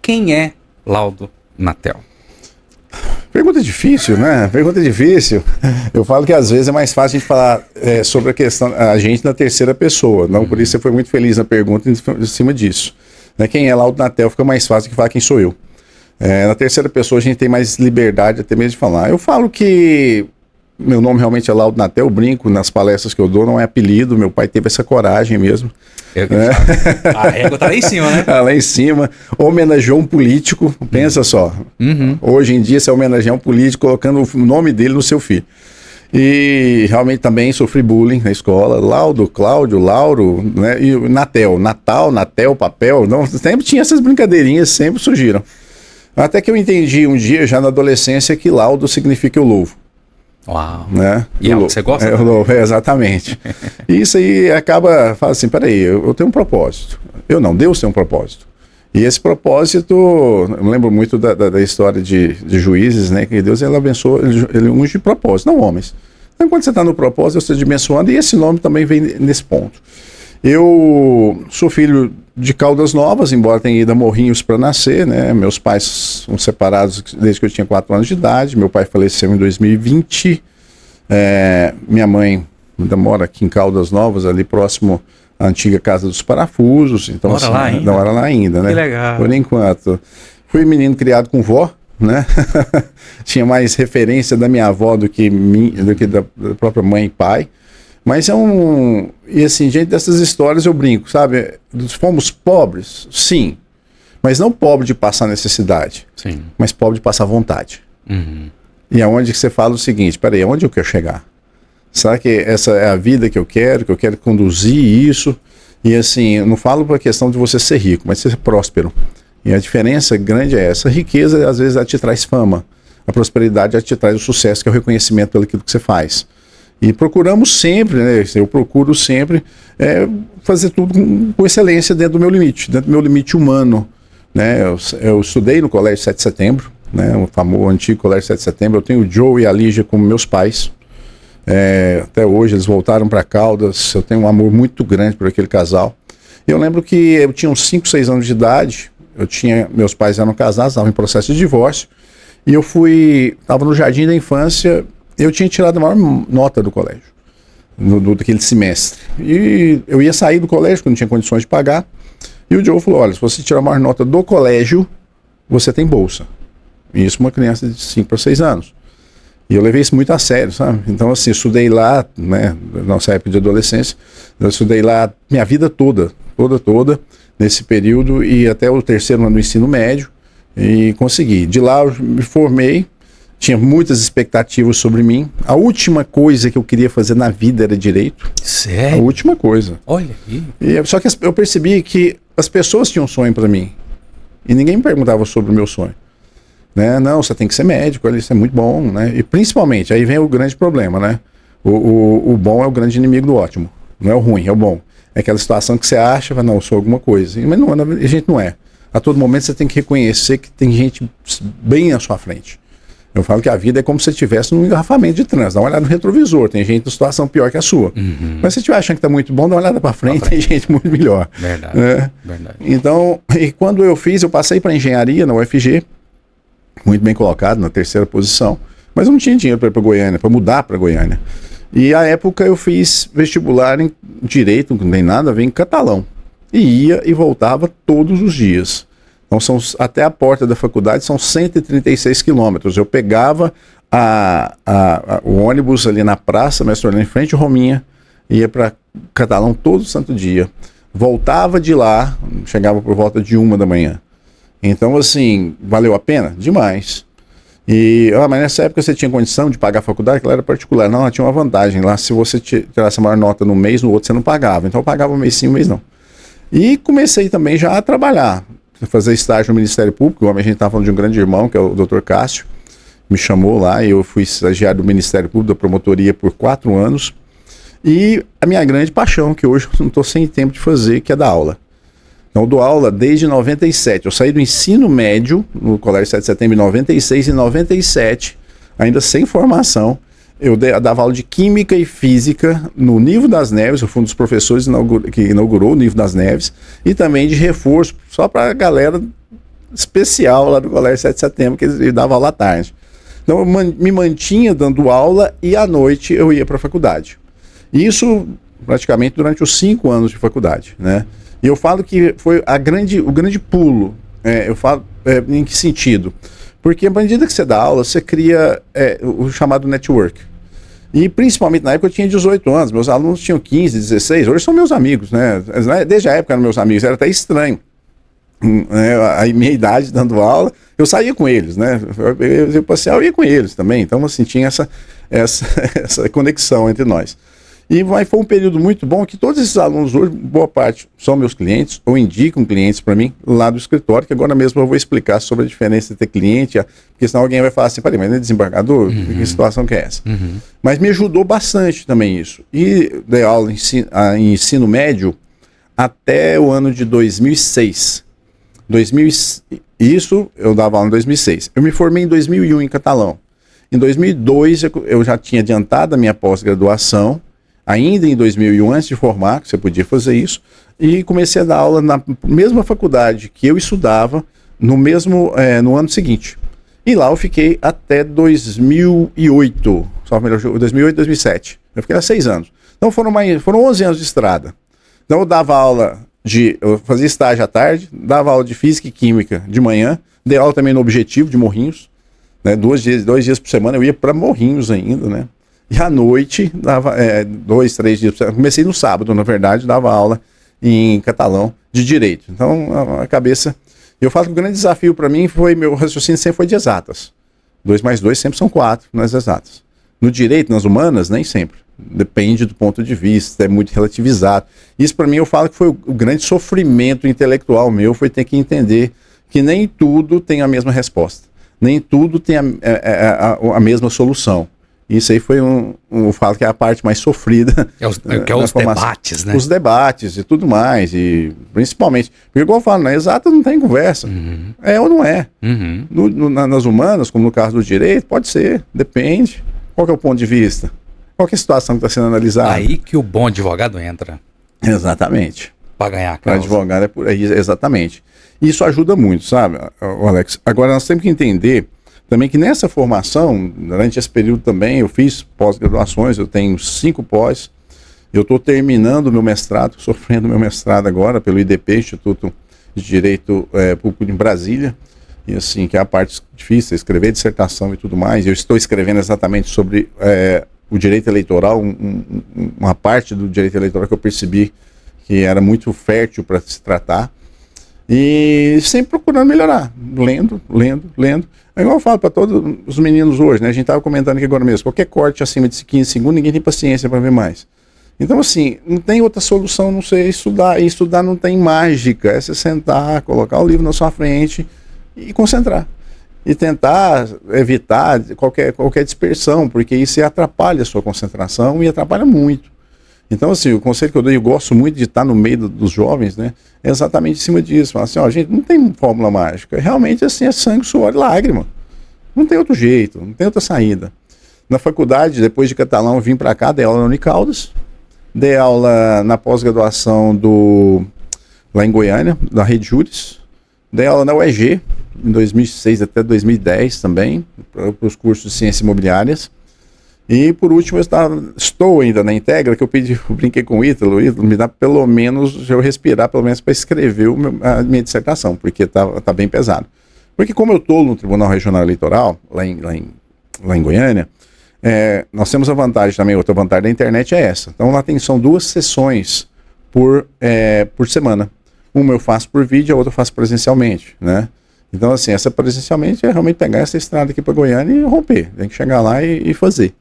Quem é Laudo Natel? Pergunta difícil, né? Pergunta difícil. Eu falo que às vezes é mais fácil a gente falar sobre a questão, a gente na terceira pessoa. Não, por isso você foi muito feliz na pergunta em cima disso. Né? Quem é Laudo Natel fica mais fácil do que falar quem sou eu. Na terceira pessoa a gente tem mais liberdade até mesmo de falar. Eu falo que meu nome realmente é Laudo Natel, eu brinco nas palestras que eu dou, não é apelido, meu pai teve essa coragem mesmo. A régua tá lá em cima, né? Lá em cima, homenageou um político, pensa só. Hoje em dia você homenagear um político colocando o nome dele no seu filho. E realmente também sofri bullying na escola, Laudo, Cláudio, Lauro, né? E Natel, Natal, Natel, papel, não, sempre tinha essas brincadeirinhas, sempre surgiram. Até que eu entendi um dia, já na adolescência, que Laudo significa eu louvo. Uau. Né? E é o que você gosta? Eu louvo, exatamente. E isso aí acaba, fala assim, peraí, eu tenho um propósito. Eu não, Deus tem um propósito. E esse propósito, eu lembro muito da história de Juízes, né? Que Deus, ele abençoa, ele unge de propósito, não homens. Então, quando você está no propósito, você está dimensionando, e esse nome também vem nesse ponto. Eu sou filho de Caldas Novas, embora tenha ido a Morrinhos para nascer, né? Meus pais são separados desde que eu tinha 4 anos de idade. Meu pai faleceu em 2020. Minha mãe ainda mora aqui em Caldas Novas, ali próximo à antiga Casa dos Parafusos. Então, mora lá ainda? Não mora lá ainda, né? Que legal. Por enquanto. Fui menino criado com vó, né? Tinha mais referência da minha avó do que da própria mãe e pai. Mas e assim, diante dessas histórias eu brinco, sabe? Fomos pobres? Sim. Mas não pobre de passar necessidade. Sim. Mas pobre de passar vontade. E é onde que você fala o seguinte, peraí, aonde eu quero chegar? Será que essa é a vida que eu quero conduzir isso? E assim, eu não falo para a questão de você ser rico, mas ser próspero. E a diferença grande é essa. A riqueza, às vezes, ela te traz fama. A prosperidade, ela te traz o sucesso, que é o reconhecimento pelo que você faz. E procuramos sempre, né? Eu procuro sempre fazer tudo com excelência dentro do meu limite humano. Né? Eu estudei no Colégio 7 de Setembro, né? O famoso antigo Colégio 7 de Setembro. Eu tenho o Joe e a Lígia como meus pais. Até hoje eles voltaram para Caldas. Eu tenho um amor muito grande por aquele casal. Eu lembro que eu tinha uns 5, 6 anos de idade. Meus pais eram casados, estavam em processo de divórcio. E eu estava no jardim da infância. Eu tinha tirado a maior nota do colégio, daquele semestre. E eu ia sair do colégio, porque não tinha condições de pagar. E o Joe falou, olha, se você tirar a maior nota do colégio, você tem bolsa. E isso uma criança de 5 para 6 anos. E eu levei isso muito a sério, sabe? Então, assim, eu estudei lá, né, na nossa época de adolescência, eu estudei lá minha vida toda, nesse período, e até o 3º ano do ensino médio, e consegui. De lá eu me formei. Tinha muitas expectativas sobre mim. A última coisa que eu queria fazer na vida era direito. Sério? A última coisa. Olha aí. Só que eu percebi que as pessoas tinham um sonho para mim. E ninguém me perguntava sobre o meu sonho. Né? Não, você tem que ser médico, isso é muito bom. Né? E principalmente, aí vem o grande problema. Né? O bom é o grande inimigo do ótimo. Não é o ruim, é o bom. É aquela situação que você acha, não, eu sou alguma coisa. Mas não, a gente não é. A todo momento você tem que reconhecer que tem gente bem à sua frente. Eu falo que a vida é como se você estivesse num engarrafamento de trânsito. Dá uma olhada no retrovisor, tem gente em situação pior que a sua. Mas se você estiver achando que está muito bom, dá uma olhada para frente, tem gente muito melhor. Verdade, verdade. Então, e quando eu passei para engenharia na UFG, muito bem colocado, na 3ª posição, mas eu não tinha dinheiro para ir para Goiânia, para mudar para Goiânia. E à época eu fiz vestibular em Direito, não tem nada a ver, em Catalão. E ia e voltava todos os dias. Então, até a porta da faculdade são 136 quilômetros. Eu pegava o ônibus ali na praça, Mestre Orlando, em frente à Rominha, ia para Catalão todo santo dia. Voltava de lá, chegava por volta de 1 da manhã. Então, assim, valeu a pena? Demais. Mas nessa época você tinha condição de pagar a faculdade, que ela era particular. Não, ela tinha uma vantagem. Lá, se você tirasse a maior nota no mês, no outro você não pagava. Então, eu pagava um mês sim, um mês não. E comecei também já a trabalhar. Fazer estágio no Ministério Público. A gente estava falando de um grande irmão, que é o Dr. Cássio, me chamou lá, e eu fui estagiário do Ministério Público, da promotoria, por 4 anos. E a minha grande paixão, que hoje eu não estou sem tempo de fazer, que é dar aula. Então, eu dou aula desde 97. Eu saí do ensino médio, no Colégio 7 de Setembro, em 96 e 97, ainda sem formação. Eu dava aula de Química e Física no Nivo das Neves. Eu fui um dos professores que inaugurou o Nivo das Neves. E também de reforço, só para a galera especial lá do Colégio 7 de Setembro, que eles davam aula à tarde. Então eu me mantinha dando aula e à noite eu ia para a faculdade. Isso praticamente durante os 5 anos de faculdade, né? E eu falo que foi o grande pulo. Eu falo em que sentido? Porque à medida que você dá aula, você cria o chamado network. E principalmente na época eu tinha 18 anos, meus alunos tinham 15, 16, hoje são meus amigos, né? Desde a época eram meus amigos, era até estranho. A minha idade dando aula, eu saía com eles, né? Eu passeava, eu ia com eles também, então assim, tinha essa conexão entre nós. E foi um período muito bom que todos esses alunos hoje, boa parte, são meus clientes ou indicam clientes para mim lá do escritório, que agora mesmo eu vou explicar sobre a diferença de ter cliente, porque senão alguém vai falar assim, peraí, mas não é desembargador? Que situação que é essa? Mas me ajudou bastante também isso. E dei aula em ensino médio até o ano de 2006. Isso eu dava aula em 2006. Eu me formei em 2001 em catalão. Em 2002 eu já tinha adiantado a minha pós-graduação, ainda em 2001, antes de formar, que você podia fazer isso, e comecei a dar aula na mesma faculdade que eu estudava, no ano seguinte. E lá eu fiquei até 2008, 2008, 2007. Eu fiquei há 6 anos. Então foram 11 anos de estrada. Então eu dava aula eu fazia estágio à tarde, dava aula de física e química de manhã, dei aula também no Objetivo de Morrinhos, né, 2 dias por semana eu ia para Morrinhos ainda, né? E à noite, dava 2, 3 dias. Comecei no sábado, na verdade, dava aula em catalão de direito. Então, a cabeça. Eu falo que o grande desafio para mim meu raciocínio sempre foi de exatas. 2 mais 2 sempre são 4 nas exatas. No direito, nas humanas, nem sempre. Depende do ponto de vista, é muito relativizado. Isso para mim eu falo que foi o grande sofrimento intelectual meu, foi ter que entender que nem tudo tem a mesma resposta. Nem tudo tem a mesma solução. Isso aí foi eu falo que é a parte mais sofrida. Os debates, né? Os debates e tudo mais, e principalmente, porque igual eu falo, na exata não tem conversa. É ou não é. Nas humanas, como no caso do direito, pode ser, depende. Qual que é o ponto de vista? Qual que é a situação que está sendo analisada? Aí que o bom advogado entra. Exatamente. Para ganhar a causa. Para advogado é por aí, exatamente. Isso ajuda muito, sabe, Alex? Agora nós temos que entender também que nessa formação, durante esse período também, eu fiz pós-graduações, eu tenho 5 pós, eu estou terminando o meu mestrado, sofrendo meu mestrado agora pelo IDP, Instituto de Direito Público em Brasília, e assim, que é a parte difícil, escrever dissertação e tudo mais. Eu estou escrevendo exatamente sobre o direito eleitoral, uma parte do direito eleitoral que eu percebi que era muito fértil para se tratar, e sempre procurando melhorar, lendo. É igual eu falo para todos os meninos hoje, né? A gente estava comentando aqui agora mesmo, qualquer corte acima de 15 segundos, ninguém tem paciência para ver mais. Então assim, não tem outra solução, não sei estudar, e estudar não tem mágica, é você sentar, colocar o livro na sua frente e concentrar. E tentar evitar qualquer dispersão, porque isso atrapalha a sua concentração e atrapalha muito. Então, assim, o conselho que eu dou, eu gosto muito de estar no meio dos jovens, né? É exatamente em cima disso. Falar assim, gente, não tem fórmula mágica. Realmente, assim, é sangue, suor e lágrima. Não tem outro jeito, não tem outra saída. Na faculdade, depois de catalão, eu vim para cá, dei aula na Unicampus, dei aula na pós-graduação lá em Goiânia, da Rede Júris, dei aula na UEG, em 2006 até 2010 também, para os cursos de ciências imobiliárias. E por último, estou ainda na Integra, que eu brinquei com o Ítalo, me dá pelo menos, eu respirar pelo menos para escrever a minha dissertação, porque tá bem pesado. Porque como eu estou no Tribunal Regional Eleitoral, lá em Goiânia, nós temos a vantagem também, outra vantagem da internet é essa. Então lá são 2 sessões por semana. Uma eu faço por vídeo, a outra eu faço presencialmente, né? Então assim, essa presencialmente é realmente pegar essa estrada aqui para Goiânia e romper, tem que chegar lá e fazer.